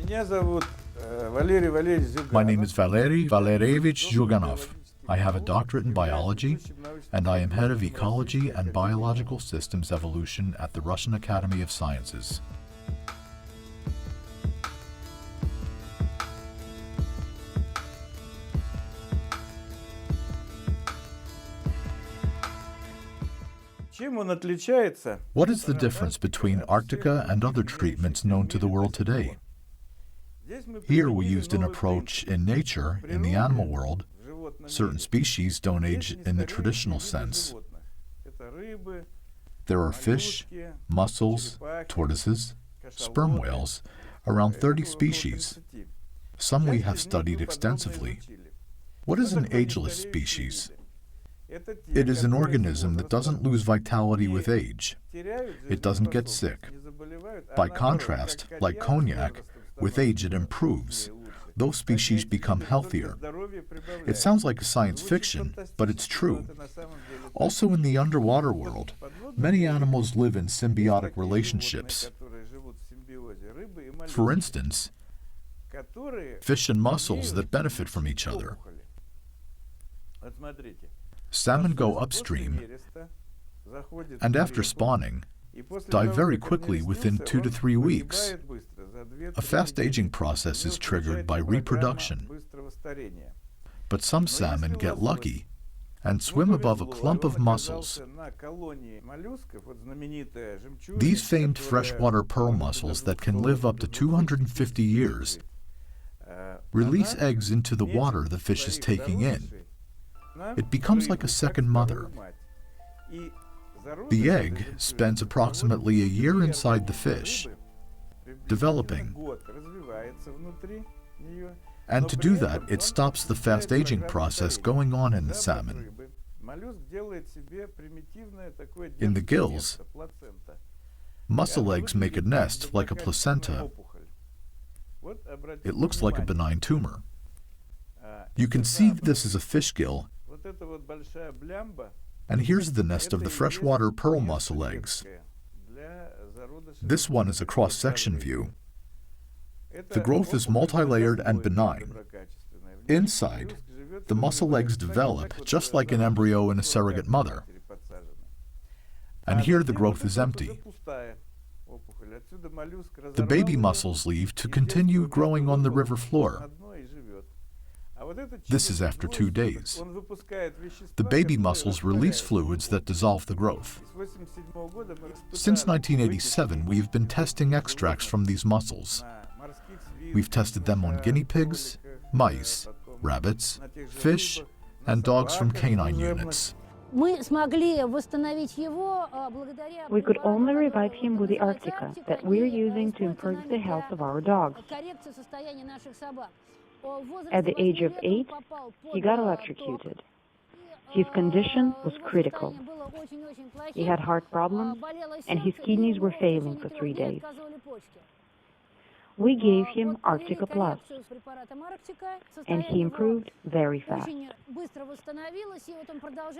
My name is Valery Valeryevich Zyuganov. I have a doctorate in biology, and I am head of ecology and biological systems evolution at the Russian Academy of Sciences. What is the difference between Arctica and other treatments known to the world today? Here we used an approach in nature, in the animal world. Certain species don't age in the traditional sense. There are fish, mussels, tortoises, sperm whales, around 30 species. Some we have studied extensively. What is an ageless species? It is an organism that doesn't lose vitality with age. It doesn't get sick. By contrast, like cognac, with age it improves. Those species become healthier. It sounds like a science fiction, but it's true. Also in the underwater world, many animals live in symbiotic relationships. For instance, fish and mussels that benefit from each other. Salmon go upstream, and after spawning, die very quickly within 2 to 3 weeks. A fast aging process is triggered by reproduction. But some salmon get lucky and swim above a clump of mussels. These famed freshwater pearl mussels that can live up to 250 years release eggs into the water the fish is taking in. It becomes like a second mother. The egg spends approximately a year inside the fish, developing. And to do that, it stops the fast aging process going on in the salmon. In the gills, mussel eggs make a nest like a placenta. It looks like a benign tumor. You can see this is a fish gill, and here's the nest of the freshwater pearl mussel eggs. This one is a cross-section view. The growth is multi-layered and benign. Inside, the mussel eggs develop just like an embryo in a surrogate mother. And here the growth is empty. The baby mussels leave to continue growing on the river floor. This is after 2 days. The baby mussels release fluids that dissolve the growth. Since 1987, we've been testing extracts from these mussels. We've tested them on guinea pigs, mice, rabbits, fish, and dogs from canine units. We could only revive him with the Arctica that we're using to improve the health of our dogs. At the age of 8, he got electrocuted. His condition was critical. He had heart problems, and his kidneys were failing for 3 days. We gave him Arctica Plus, and he improved very fast.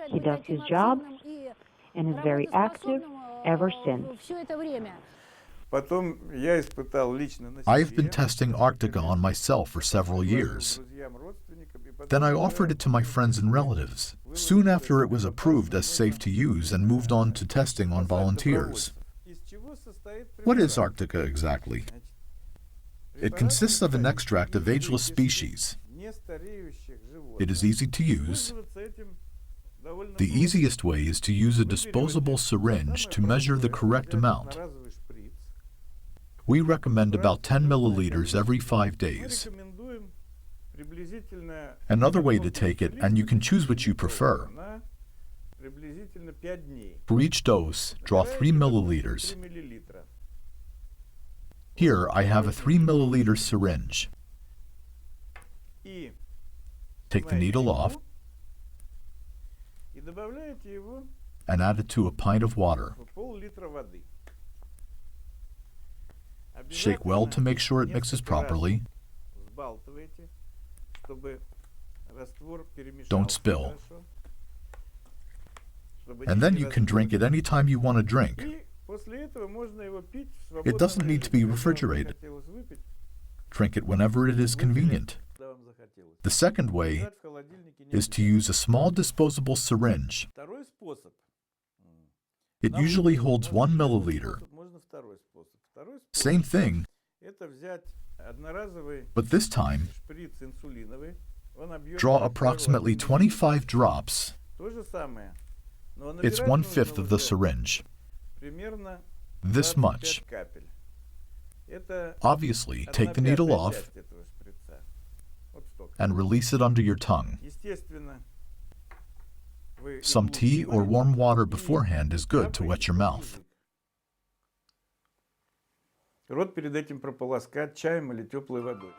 He does his job and is very active ever since. I've been testing Arctica on myself for several years. Then I offered it to my friends and relatives, soon after it was approved as safe to use and moved on to testing on volunteers. What is Arctica exactly? It consists of an extract of ageless species. It is easy to use. The easiest way is to use a disposable syringe to measure the correct amount. We recommend about 10 milliliters every 5 days. Another way to take it, and you can choose which you prefer. For each dose, draw 3 milliliters. Here I have a 3 milliliter syringe. Take the needle off and add it to a pint of water. Shake well to make sure it mixes properly. Don't spill. And then you can drink it any time you want to drink. It doesn't need to be refrigerated. Drink it whenever it is convenient. The second way is to use a small disposable syringe. It usually holds 1 milliliter. Same thing, but this time, draw approximately 25 drops. It's 1/5 of the syringe. This much. Obviously, take the needle off and release it under your tongue. Some tea or warm water beforehand is good to wet your mouth. Рот перед этим прополоскать чаем или теплой водой.